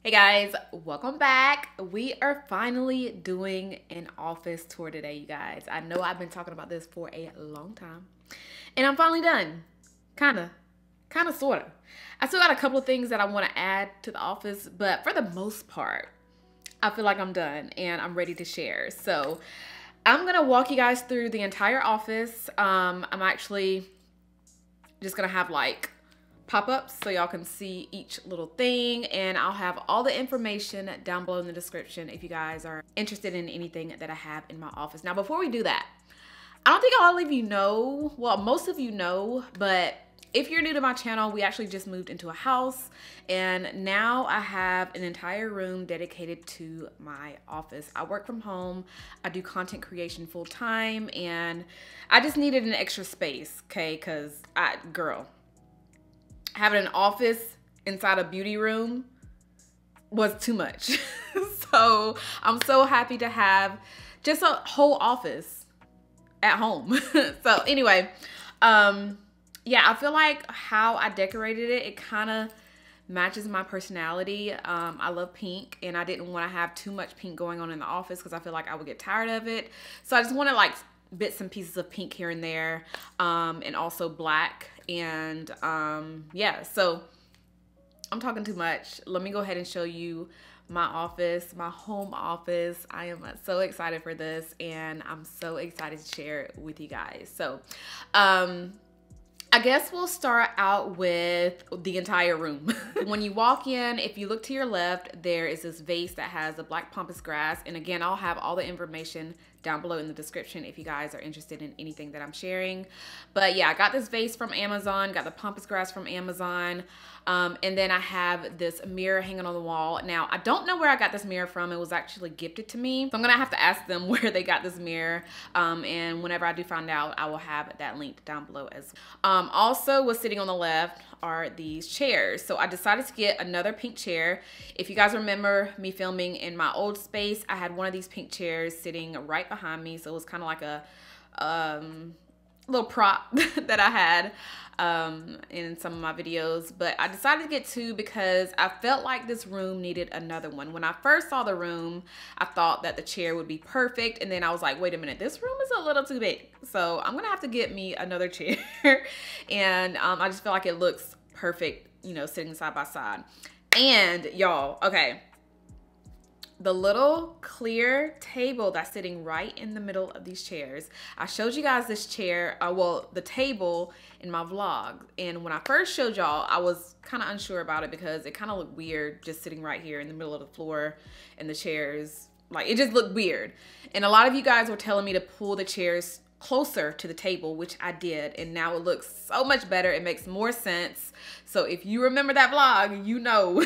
Hey guys, welcome back. We are finally doing an office tour today, you guys. I know I've been talking about this for a long time and I'm finally done. Kinda, sorta. I still got a couple of things that I want to add to the office, but for the most part, I feel like I'm done and I'm ready to share. So I'm gonna walk you guys through the entire office. I'm actually just gonna have like pop-ups so y'all can see each little thing, and I'll have all the information down below in the description if you guys are interested in anything that I have in my office. Now before we do that, I don't think all of you know, well most of you know, but if you're new to my channel, we actually just moved into a house and now I have an entire room dedicated to my office. I work from home, I do content creation full time, and I just needed an extra space, okay? Cause having an office inside a beauty room was too much. So I'm so happy to have just a whole office at home. So anyway, yeah, I feel like how I decorated it, it kind of matches my personality. I love pink and I didn't want to have too much pink going on in the office because I feel like I would get tired of it. So I just wanted like bits and pieces of pink here and there, and also black. And yeah, so I'm talking too much. Let me go ahead and show you my office, my home office. I am so excited for this and I'm so excited to share it with you guys. So I guess we'll start out with the entire room. When you walk in, if you look to your left, there is this vase that has the black Pampas Grass. And again, I'll have all the information down below in the description if you guys are interested in anything that I'm sharing. But yeah, I got this vase from Amazon, got the Pampas Grass from Amazon. And then I have this mirror hanging on the wall. Now, I don't know where I got this mirror from. It was actually gifted to me. So I'm gonna have to ask them where they got this mirror. And whenever I do find out, I will have that linked down below as well. Also, what's sitting on the left are these chairs. So I decided to get another pink chair. If you guys remember me filming in my old space, I had one of these pink chairs sitting right behind me. So it was kind of like a little prop that I had in some of my videos, but I decided to get two because I felt like this room needed another one. When I first saw the room, I thought that the chair would be perfect, and then I was like, wait a minute, this room is a little too big, so I'm gonna have to get me another chair. And I just feel like it looks perfect, you know, sitting side by side. And y'all, okay, the little clear table that's sitting right in the middle of these chairs. I showed you guys this chair, well, the table in my vlog. And when I first showed y'all, I was kind of unsure about it because it kind of looked weird just sitting right here in the middle of the floor and the chairs. Like, it just looked weird. And a lot of you guys were telling me to pull the chairs closer to the table, which I did, and now it looks so much better. It makes more sense. So if you remember that vlog, you know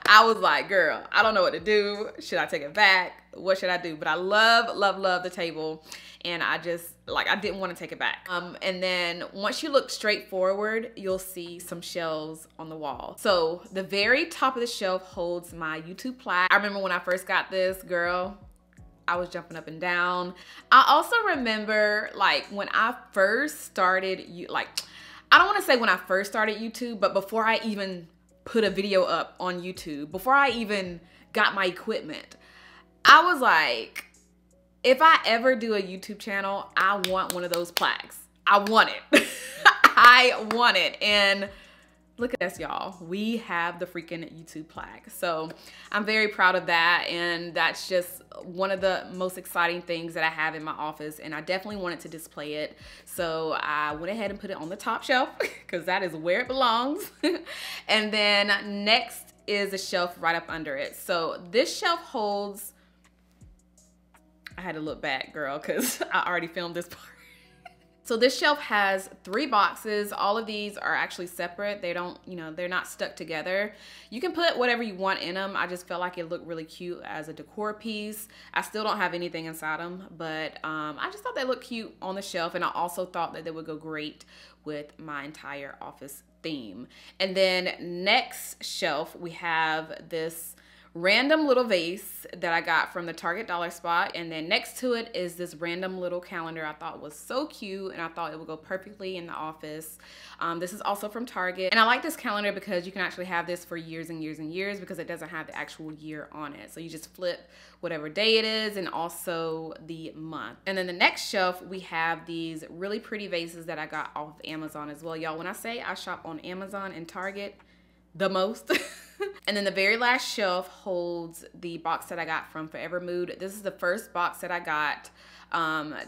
I was like, girl, I don't know what to do. Should I take it back? What should I do? But I love, love, love the table. And I just, like, I didn't want to take it back. And then once you look straight forward, you'll see some shelves on the wall. So the very top of the shelf holds my YouTube plaque. I remember when I first got this, girl, I was jumping up and down. I also remember, like, when I first started, I don't want to say when I first started YouTube, but before I even put a video up on YouTube, before I even got my equipment, I was like, if I ever do a YouTube channel, I want one of those plaques. I want it. I want it. And look at this, y'all. We have the freaking YouTube plaque. So I'm very proud of that. And that's just one of the most exciting things that I have in my office. And I definitely wanted to display it. So I went ahead and put it on the top shelf because that is where it belongs. And then next is a shelf right up under it. So this shelf holds, I had to look back, girl, because I already filmed this part. So this shelf has 3 boxes. All of these are actually separate. They don't, you know, they're not stuck together. You can put whatever you want in them. I just felt like it looked really cute as a decor piece. I still don't have anything inside them, but I just thought they looked cute on the shelf. And I also thought that they would go great with my entire office theme. And then next shelf, we have this random little vase that I got from the Target dollar spot. And then next to it is this random little calendar I thought was so cute, and I thought it would go perfectly in the office. This is also from Target. And I like this calendar because you can actually have this for years and years and years because it doesn't have the actual year on it. So you just flip whatever day it is and also the month. And then the next shelf, we have these really pretty vases that I got off of Amazon as well. Y'all, when I say I shop on Amazon and Target the most. And then the very last shelf holds the box that I got from Forever Mood. This is the first box that I got.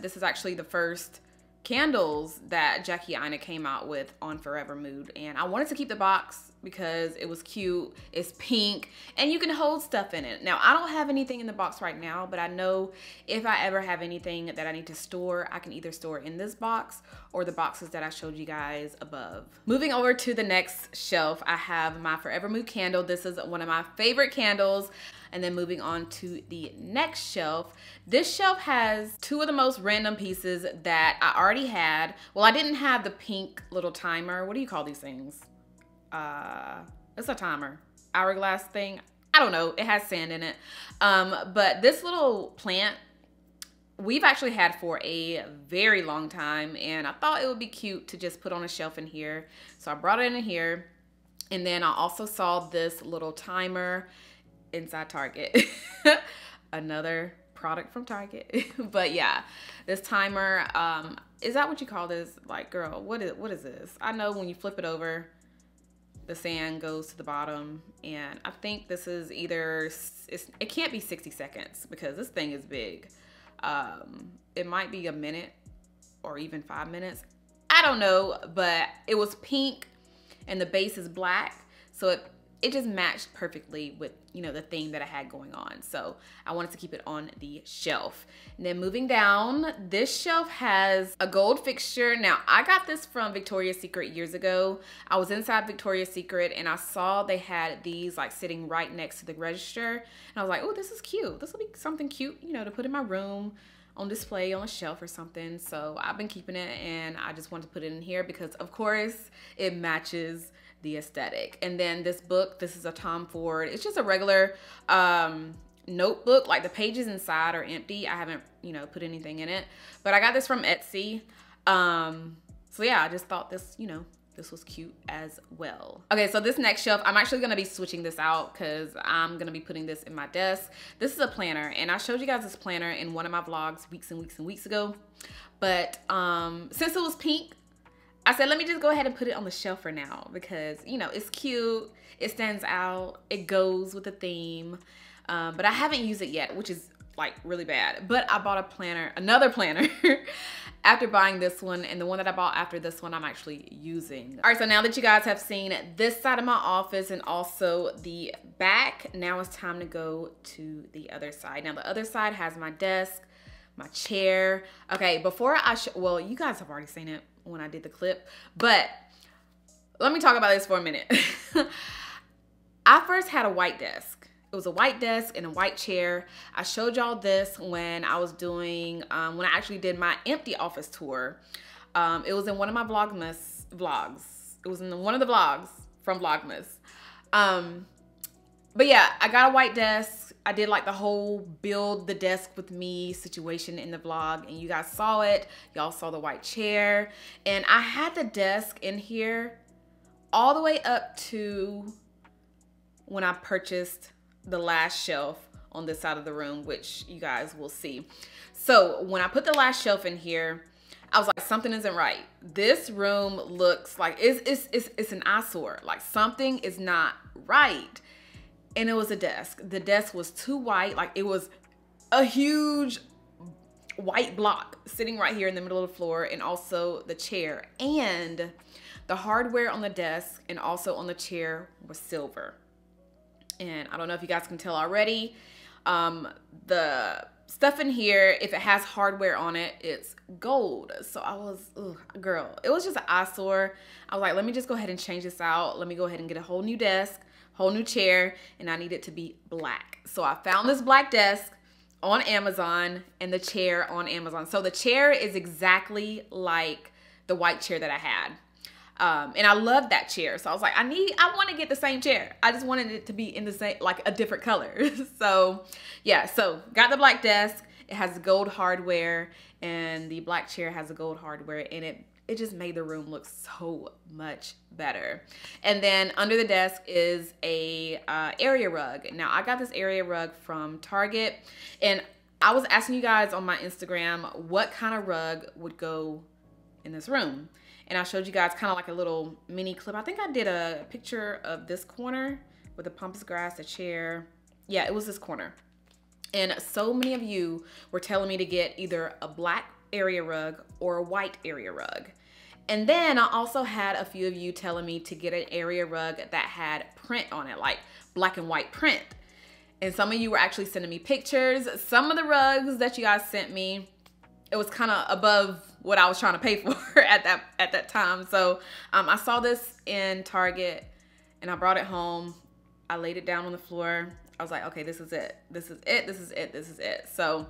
This is actually the first candles that Jackie Aina came out with on Forever Mood, and I wanted to keep the box because it was cute. It's pink and you can hold stuff in it. Now I don't have anything in the box right now, but I know if I ever have anything that I need to store, I can either store in this box or the boxes that I showed you guys above. Moving over to the next shelf, I have my Forever Mood candle. This is one of my favorite candles. And then moving on to the next shelf, this shelf has two of the most random pieces that I already had. Well, I didn't have the pink little timer. What do you call these things? It's a timer. Hourglass thing. I don't know. It has sand in it. But this little plant, we've actually had for a very long time. And I thought it would be cute to just put on a shelf in here. So I brought it in here. And then I also saw this little timer inside Target. Another product from Target. But yeah, this timer, is that what you call this? Like, girl, what is this? I know when you flip it over, the sand goes to the bottom, and I think this is either, it can't be 60 seconds because this thing is big. It might be a minute or even 5 minutes. I don't know, but it was pink and the base is black, so it just matched perfectly with, you know, the theme that I had going on. So I wanted to keep it on the shelf. And then moving down, this shelf has a gold fixture. Now I got this from Victoria's Secret years ago. I was inside Victoria's Secret and I saw they had these like sitting right next to the register. And I was like, oh, this is cute. This will be something cute, you know, to put in my room on display on a shelf or something. So I've been keeping it and I just wanted to put it in here because of course it matches the aesthetic. And then this book, this is a Tom Ford. It's just a regular notebook. Like the pages inside are empty. I haven't, you know, put anything in it. But I got this from Etsy. So yeah, I just thought this, you know, this was cute as well. Okay, so this next shelf, I'm actually gonna be switching this out because I'm gonna be putting this in my desk. This is a planner, and I showed you guys this planner in one of my vlogs weeks and weeks and weeks ago. But since it was pink, I said, let me just go ahead and put it on the shelf for now because, you know, it's cute, it stands out, it goes with the theme. But I haven't used it yet, which is like really bad. But I bought a planner, another planner, after buying this one, and the one that I bought after this one I'm actually using. All right, so now that you guys have seen this side of my office and also the back, now it's time to go to the other side. Now the other side has my desk, my chair. Okay, before I well, you guys have already seen it when I did the clip, but let me talk about this for a minute. I first had a white desk. It was a white desk and a white chair. I showed y'all this when I was doing, when I actually did my empty office tour. It was in one of my Vlogmas vlogs. It was in one of the vlogs from Vlogmas. But yeah, I got a white desk. I did like the whole build the desk with me situation in the vlog, and you guys saw it. Y'all saw the white chair. And I had the desk in here all the way up to when I purchased the last shelf on this side of the room, which you guys will see. So when I put the last shelf in here, I was like, something isn't right. This room looks like it's an eyesore. Like something is not right. And it was a desk. The desk was too white. Like it was a huge white block sitting right here in the middle of the floor, and also the chair. And the hardware on the desk and also on the chair was silver. And I don't know if you guys can tell already. The stuff in here, if it has hardware on it, it's gold. So I was, ugh, girl, it was just an eyesore. I was like, let me just go ahead and change this out. Let me go ahead and get a whole new desk, whole new chair, and I need it to be black. So I found this black desk on Amazon and the chair on Amazon. So the chair is exactly like the white chair that I had. And I love that chair. So I was like, I want to get the same chair. I just wanted it to be in the same, like a different color. So yeah, so got the black desk. It has gold hardware, and the black chair has a gold hardware, and it just made the room look so much better. And then under the desk is a area rug. Now I got this area rug from Target, and I was asking you guys on my Instagram what kind of rug would go in this room. And I showed you guys kind of like a little mini clip. I think I did a picture of this corner with the Pampas Grass, a chair. Yeah, it was this corner. And so many of you were telling me to get either a black area rug or a white area rug. And then I also had a few of you telling me to get an area rug that had print on it, like black and white print. And some of you were actually sending me pictures. Some of the rugs that you guys sent me, it was kind of above what I was trying to pay for at that time. So I saw this in Target, and I brought it home. I laid it down on the floor. I was like, okay, this is it. This is it. This is it. This is it. So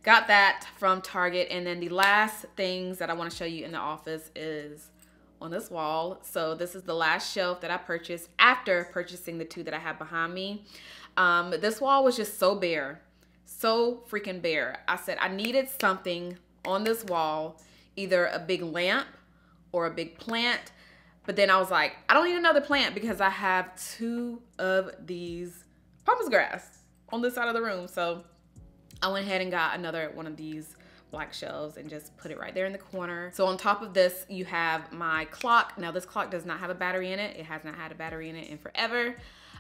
got that from Target. And then the last things that I want to show you in the office is on this wall. So this is the last shelf that I purchased after purchasing the two that I have behind me. This wall was just so bare, so freaking bare. I said I needed something on this wall, either a big lamp or a big plant. But then I was like, I don't need another plant because I have two of these Pampas Grass on this side of the room. So I went ahead and got another one of these black shelves and just put it right there in the corner. So on top of this, you have my clock. Now this clock does not have a battery in it. It has not had a battery in it in forever.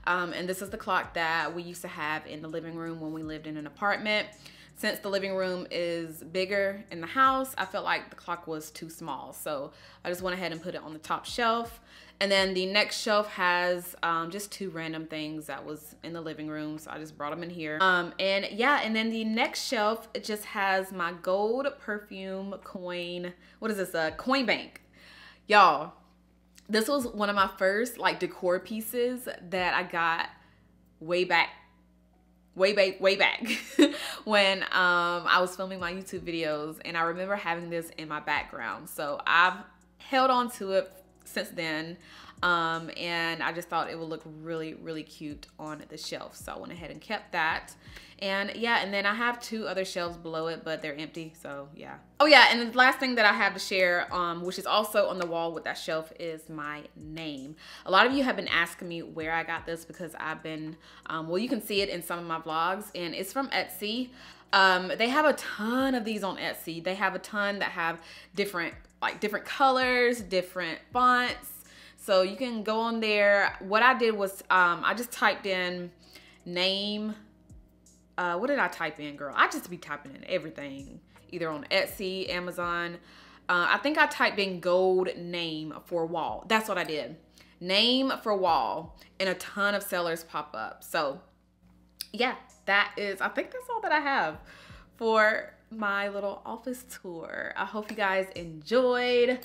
And this is the clock that we used to have in the living room when we lived in an apartment. Since the living room is bigger in the house, I felt like the clock was too small. So I just went ahead and put it on the top shelf. And then the next shelf has just two random things that was in the living room. So I just brought them in here. And yeah, and then the next shelf, it just has my gold perfume coin. What is this? Coin bank. Y'all, this was one of my first like decor pieces that I got way back when I was filming my YouTube videos, and I remember having this in my background. So I've held on to it since then, and I just thought it would look really, really cute on the shelf. So I went ahead and kept that. And yeah, and then I have two other shelves below it, but they're empty, so yeah. Oh yeah, and the last thing that I have to share, which is also on the wall with that shelf, is my name. A lot of you have been asking me where I got this because I've been, well, you can see it in some of my vlogs, and it's from Estee. They have a ton of these on Etsy. They have a ton that have different colors, different fonts. So you can go on there. What I did was I just typed in name. What did I type in, girl? I just be typing in everything, either on Etsy, Amazon. I think I typed in gold name for wall. That's what I did. Name for wall, and a ton of sellers pop up. So yeah, I think that's all that I have for my little office tour. I hope you guys enjoyed.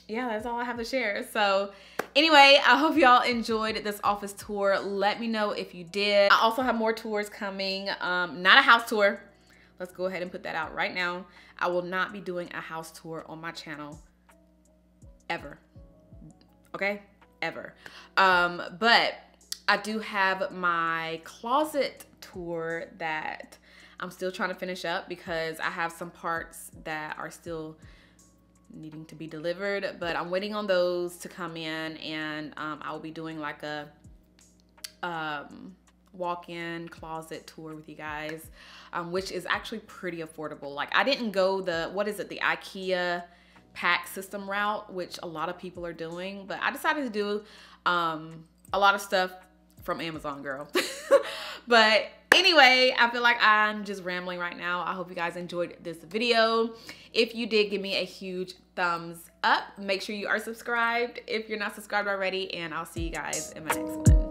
Yeah, that's all I have to share. So anyway, I hope y'all enjoyed this office tour. Let me know if you did. I also have more tours coming. Not a house tour. Let's go ahead and put that out right now. I will not be doing a house tour on my channel ever. Okay? Ever. But I do have my closet tour that I'm still trying to finish up because I have some parts that are still needing to be delivered, but I'm waiting on those to come in, and I will be doing like a walk-in closet tour with you guys, which is actually pretty affordable. Like I didn't go the IKEA pack system route, which a lot of people are doing, but I decided to do a lot of stuff from Amazon, girl. But anyway, I feel like I'm just rambling right now. I hope you guys enjoyed this video. If you did, give me a huge thumbs up. Make sure you are subscribed if you're not subscribed already, and I'll see you guys in my next one.